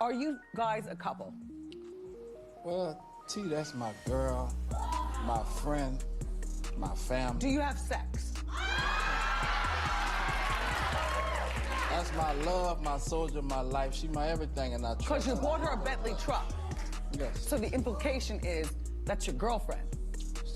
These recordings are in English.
Are you guys a couple? Well, T, that's my girl, my friend, my family. Do you have sex? That's my love, my soldier, my life. She my everything, and I trust her. Because you bought her a Bentley truck. Yes. So the implication is that's your girlfriend.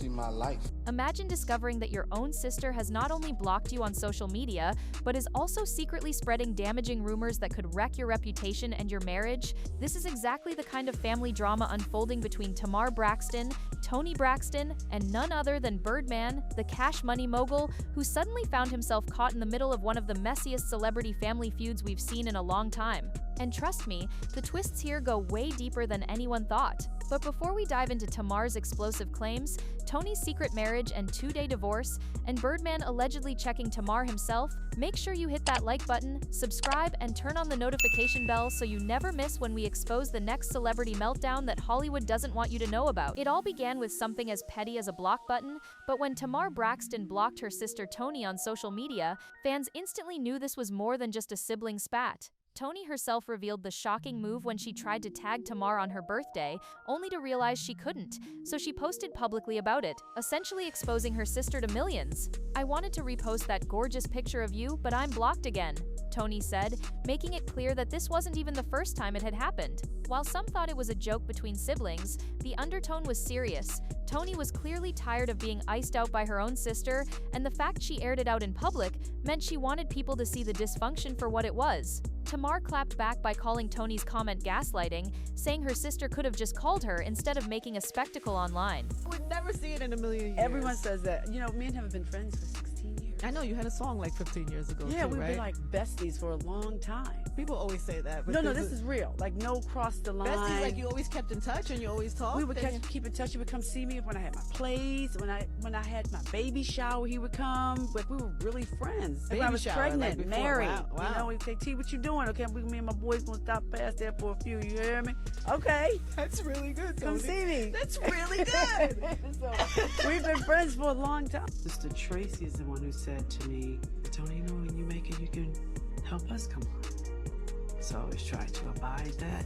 She my life. Imagine discovering that your own sister has not only blocked you on social media, but is also secretly spreading damaging rumors that could wreck your reputation and your marriage. This is exactly the kind of family drama unfolding between Tamar Braxton, Toni Braxton, and none other than Birdman, the cash money mogul, who suddenly found himself caught in the middle of one of the messiest celebrity family feuds we've seen in a long time. And trust me, the twists here go way deeper than anyone thought. But before we dive into Tamar's explosive claims, Toni's secret marriage and 2-day divorce, and Birdman allegedly checking Tamar himself, make sure you hit that like button, subscribe, and turn on the notification bell so you never miss when we expose the next celebrity meltdown that Hollywood doesn't want you to know about. It all began with something as petty as a block button, but when Tamar Braxton blocked her sister Toni on social media, fans instantly knew this was more than just a sibling spat. Toni herself revealed the shocking move when she tried to tag Tamar on her birthday, only to realize she couldn't, so she posted publicly about it, essentially exposing her sister to millions. "I wanted to repost that gorgeous picture of you, but I'm blocked again," Toni said, making it clear that this wasn't even the first time it had happened. While some thought it was a joke between siblings, the undertone was serious. Toni was clearly tired of being iced out by her own sister, and the fact she aired it out in public meant she wanted people to see the dysfunction for what it was. Tamar clapped back by calling Toni's comment gaslighting, saying her sister could have just called her instead of making a spectacle online. I would never see it in a million years. Everyone says that. You know, me and him have been friends for 16 years. I know you had a song like 15 years ago, Yeah, too, we've right? been like besties for a long time. People always say that. But No, this is real. Like, no cross the line. besties, like you always kept in touch and you always talked. We would keep in touch. He would come see me when I had my plays. When I had my baby shower, he would come. Like, we were really friends. Like, when I Baby was shower, pregnant, like before. married. Wow. You know, he'd say, T, what you doing? Okay, me and my boys gonna stop past there for a few. You hear me? Okay. That's really good, Toni. Come see me. That's really good. So, we've been friends for a long time. Sister Tracy is the one who said to me, Toni, you know, when you make it, you can help us come on. So I always try to abide that.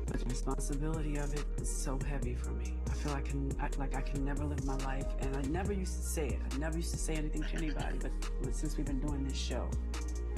But the responsibility of it is so heavy for me. I feel like I can never live my life, and I never used to say it. I never used to say anything to anybody, but since we've been doing this show,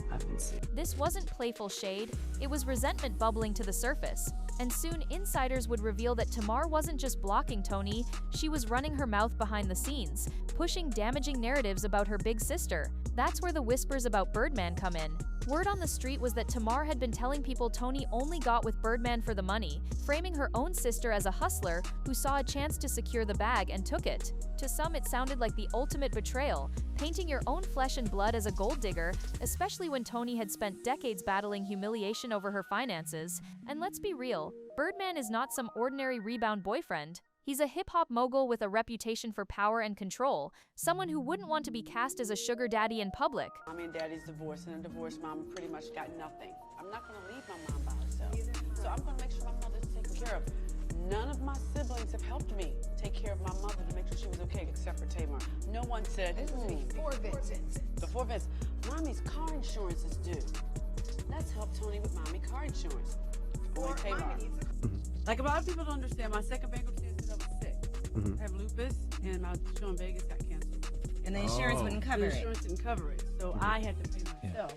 I've been sick. This wasn't playful shade, it was resentment bubbling to the surface. And soon, insiders would reveal that Tamar wasn't just blocking Toni, she was running her mouth behind the scenes, pushing damaging narratives about her big sister. That's where the whispers about Birdman come in. Word on the street was that Tamar had been telling people Toni only got with Birdman for the money, framing her own sister as a hustler who saw a chance to secure the bag and took it. To some, it sounded like the ultimate betrayal, painting your own flesh and blood as a gold digger, especially when Toni had spent decades battling humiliation over her finances. And let's be real, Birdman is not some ordinary rebound boyfriend. He's a hip-hop mogul with a reputation for power and control, someone who wouldn't want to be cast as a sugar daddy in public. Mommy and daddy's divorced, and a divorced mom pretty much got nothing. I'm not going to leave my mom by herself. So I'm going to make sure my mother's taken care of. None of my siblings have helped me take care of my mother to make sure she was okay, except for Tamar. No one said, Before Vincent. Before Vince, Mommy's car insurance is due. Let's help Toni with Mommy car insurance. Or Tamar. Like, a lot of people don't understand, my second bankruptcy is because I was sick. I have lupus, and my show in Vegas got canceled. And the insurance wouldn't cover The it. insurance didn't cover it, so I had to pay myself.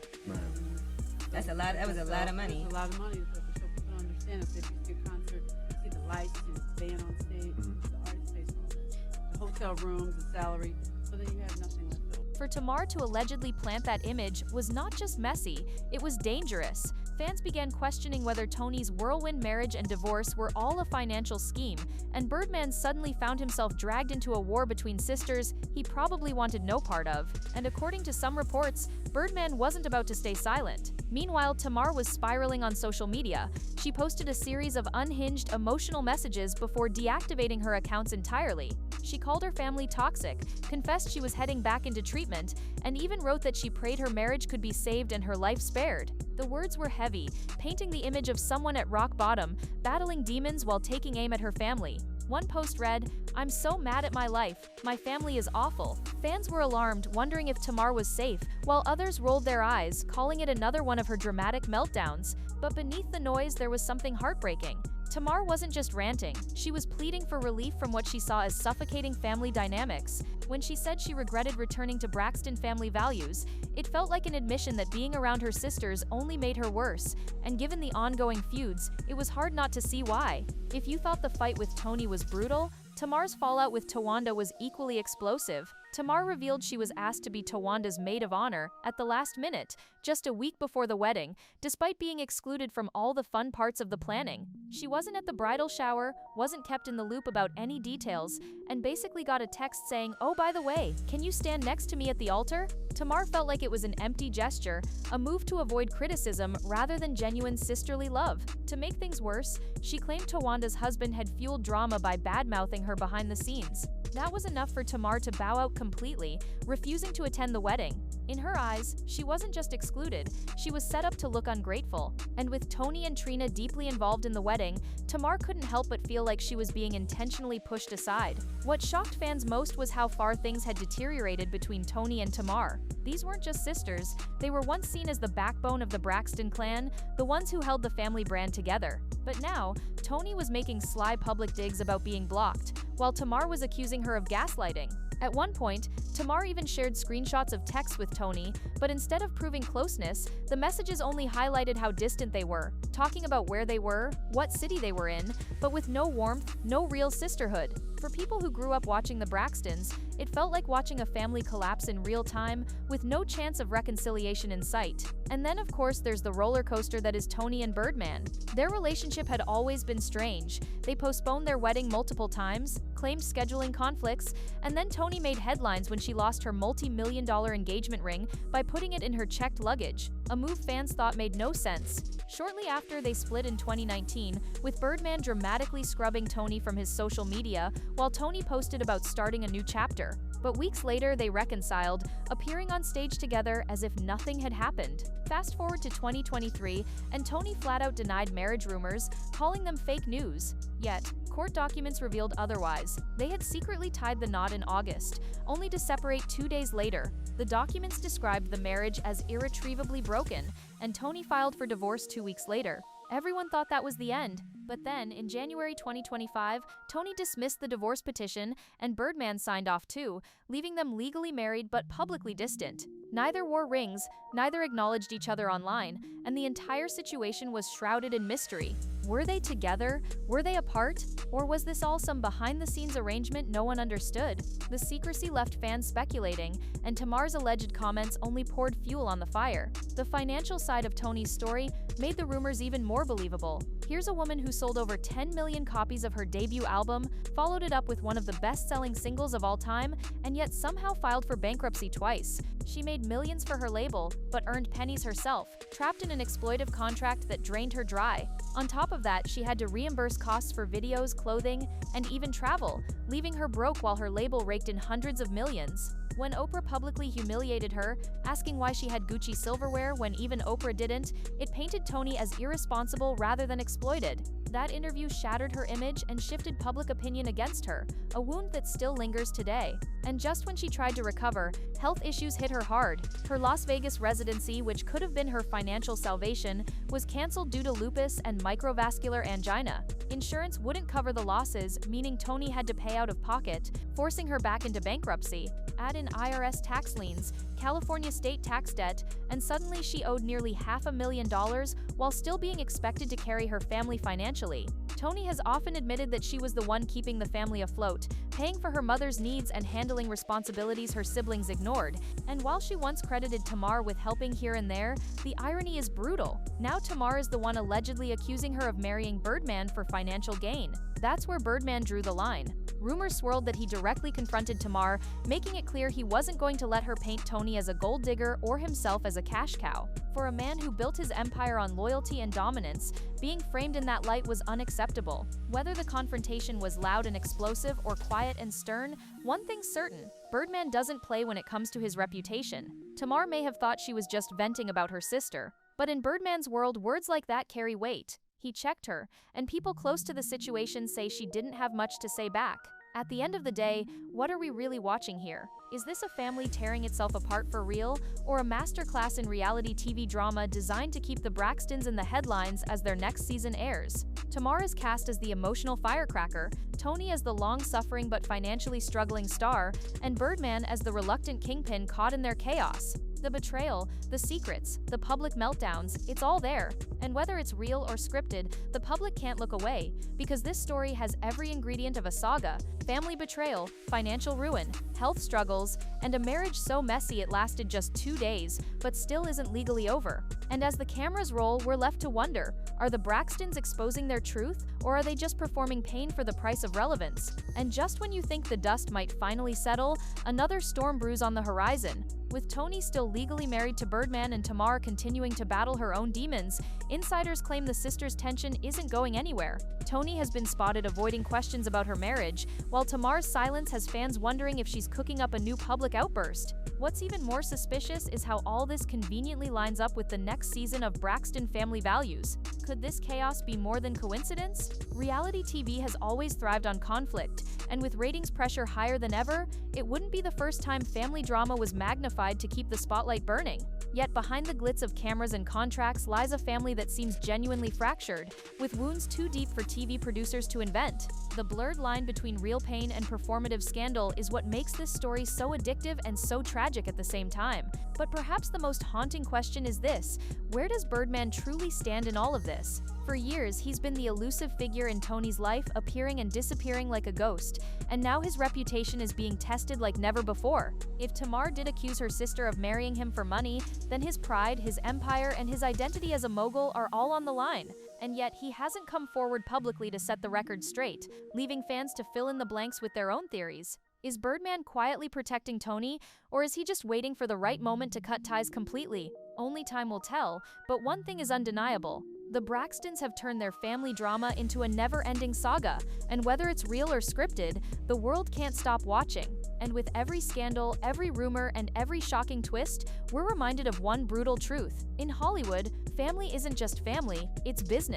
That's a lot. That was a lot of money. It's a lot of money. So people don't understand. If you see a concert, you see the lights, you see the band on stage, the artist pays for all that. The hotel rooms, the salary, so then you have nothing left over. For Tamar to allegedly plant that image was not just messy, it was dangerous. Fans began questioning whether Toni's whirlwind marriage and divorce were all a financial scheme, and Birdman suddenly found himself dragged into a war between sisters he probably wanted no part of. And according to some reports, Birdman wasn't about to stay silent. Meanwhile, Tamar was spiraling on social media. She posted a series of unhinged, emotional messages before deactivating her accounts entirely. She called her family toxic, confessed she was heading back into treatment, and even wrote that she prayed her marriage could be saved and her life spared. The words were heavy, painting the image of someone at rock bottom, battling demons while taking aim at her family. One post read, "I'm so mad at my life. My family is awful." Fans were alarmed, wondering if Tamar was safe, while others rolled their eyes, calling it another one of her dramatic meltdowns. But beneath the noise, there was something heartbreaking. Tamar wasn't just ranting, she was pleading for relief from what she saw as suffocating family dynamics. When she said she regretted returning to Braxton family values, it felt like an admission that being around her sisters only made her worse, and given the ongoing feuds, it was hard not to see why. If you thought the fight with Toni was brutal, Tamar's fallout with Towanda was equally explosive. Tamar revealed she was asked to be Towanda's maid of honor at the last minute, just a week before the wedding, despite being excluded from all the fun parts of the planning. She wasn't at the bridal shower, wasn't kept in the loop about any details, and basically got a text saying, "Oh, by the way, can you stand next to me at the altar?" Tamar felt like it was an empty gesture, a move to avoid criticism rather than genuine sisterly love. To make things worse, she claimed Towanda's husband had fueled drama by bad-mouthing her behind the scenes. That was enough for Tamar to bow out completely, refusing to attend the wedding. In her eyes, she wasn't just excluded, she was set up to look ungrateful. And with Toni and Trina deeply involved in the wedding, Tamar couldn't help but feel like she was being intentionally pushed aside. What shocked fans most was how far things had deteriorated between Toni and Tamar. These weren't just sisters, they were once seen as the backbone of the Braxton clan, the ones who held the family brand together. But now, Toni was making sly public digs about being blocked, while Tamar was accusing her of gaslighting. At one point, Tamar even shared screenshots of texts with Toni, but instead of proving closeness, the messages only highlighted how distant they were, talking about where they were, what city they were in, but with no warmth, no real sisterhood. For people who grew up watching the Braxtons, it felt like watching a family collapse in real time, with no chance of reconciliation in sight. And then, of course, there's the roller coaster that is Toni and Birdman. Their relationship had always been strange. They postponed their wedding multiple times, claimed scheduling conflicts, and then Toni made headlines when she lost her multi-million-dollar engagement ring by putting it in her checked luggage, a move fans thought made no sense. Shortly after, they split in 2019, with Birdman dramatically scrubbing Toni from his social media, while Toni posted about starting a new chapter. But weeks later, they reconciled, appearing on stage together as if nothing had happened. Fast forward to 2023, and Toni flat out denied marriage rumors, calling them fake news. Yet, court documents revealed otherwise. They had secretly tied the knot in August, only to separate 2 days later. The documents described the marriage as irretrievably broken, and Toni filed for divorce 2 weeks later. Everyone thought that was the end, but then, in January 2025, Toni dismissed the divorce petition, and Birdman signed off too, leaving them legally married but publicly distant. Neither wore rings, neither acknowledged each other online, and the entire situation was shrouded in mystery. Were they together? Were they apart? Or was this all some behind-the-scenes arrangement no one understood? The secrecy left fans speculating, and Tamar's alleged comments only poured fuel on the fire. The financial side of Toni's story made the rumors even more believable. Here's a woman who sold over 10 million copies of her debut album, followed it up with one of the best-selling singles of all time, and yet somehow filed for bankruptcy twice. She made millions for her label, but earned pennies herself, trapped in an exploitive contract that drained her dry. On top of that, she had to reimburse costs for videos, clothing, and even travel, leaving her broke while her label raked in hundreds of millions. When Oprah publicly humiliated her, asking why she had Gucci silverware when even Oprah didn't, it painted Toni as irresponsible rather than exploited. That interview shattered her image and shifted public opinion against her, a wound that still lingers today. And just when she tried to recover, health issues hit her hard. Her Las Vegas residency, which could have been her financial salvation, was canceled due to lupus and microvascular angina. Insurance wouldn't cover the losses, meaning Toni had to pay out of pocket, forcing her back into bankruptcy. Add in IRS tax liens, California state tax debt, and suddenly she owed nearly $500,000 while still being expected to carry her family financially. Toni has often admitted that she was the one keeping the family afloat, paying for her mother's needs and handling responsibilities her siblings ignored. And while she once credited Tamar with helping here and there, the irony is brutal. Now Tamar is the one allegedly accusing her of marrying Birdman for financial gain. That's where Birdman drew the line. Rumors swirled that he directly confronted Tamar, making it clear he wasn't going to let her paint Toni as a gold digger or himself as a cash cow. For a man who built his empire on loyalty and dominance, being framed in that light was unacceptable. Whether the confrontation was loud and explosive or quiet and stern, one thing's certain: Birdman doesn't play when it comes to his reputation. Tamar may have thought she was just venting about her sister, but in Birdman's world, words like that carry weight. He checked her, and people close to the situation say she didn't have much to say back. At the end of the day, what are we really watching here? Is this a family tearing itself apart for real, or a masterclass in reality TV drama designed to keep the Braxtons in the headlines as their next season airs? Tamar is cast as the emotional firecracker, Toni as the long-suffering but financially struggling star, and Birdman as the reluctant kingpin caught in their chaos. The betrayal, the secrets, the public meltdowns, it's all there. And whether it's real or scripted, the public can't look away, because this story has every ingredient of a saga: family betrayal, financial ruin, health struggles, and a marriage so messy it lasted just 2 days, but still isn't legally over. And as the cameras roll, we're left to wonder, are the Braxtons exposing their truth, or are they just performing pain for the price of relevance? And just when you think the dust might finally settle, another storm brews on the horizon. With Toni still legally married to Birdman and Tamar continuing to battle her own demons, insiders claim the sisters' tension isn't going anywhere. Toni has been spotted avoiding questions about her marriage, while Tamar's silence has fans wondering if she's cooking up a new public outburst. What's even more suspicious is how all this conveniently lines up with the next season of Braxton Family Values. Could this chaos be more than coincidence? Reality TV has always thrived on conflict, and with ratings pressure higher than ever, it wouldn't be the first time family drama was magnified to keep the spotlight burning. Yet behind the glitz of cameras and contracts lies a family that seems genuinely fractured, with wounds too deep for TV producers to invent. The blurred line between real pain and performative scandal is what makes this story so addictive and so tragic at the same time. But perhaps the most haunting question is this: where does Birdman truly stand in all of this? For years, he's been the elusive figure in Toni's life, appearing and disappearing like a ghost, and now his reputation is being tested like never before. If Tamar did accuse her sister of marrying him for money, then his pride, his empire, and his identity as a mogul are all on the line. And yet, he hasn't come forward publicly to set the record straight, leaving fans to fill in the blanks with their own theories. Is Birdman quietly protecting Toni, or is he just waiting for the right moment to cut ties completely? Only time will tell, but one thing is undeniable. The Braxtons have turned their family drama into a never-ending saga, and whether it's real or scripted, the world can't stop watching. And with every scandal, every rumor, and every shocking twist, we're reminded of one brutal truth. In Hollywood, family isn't just family, it's business.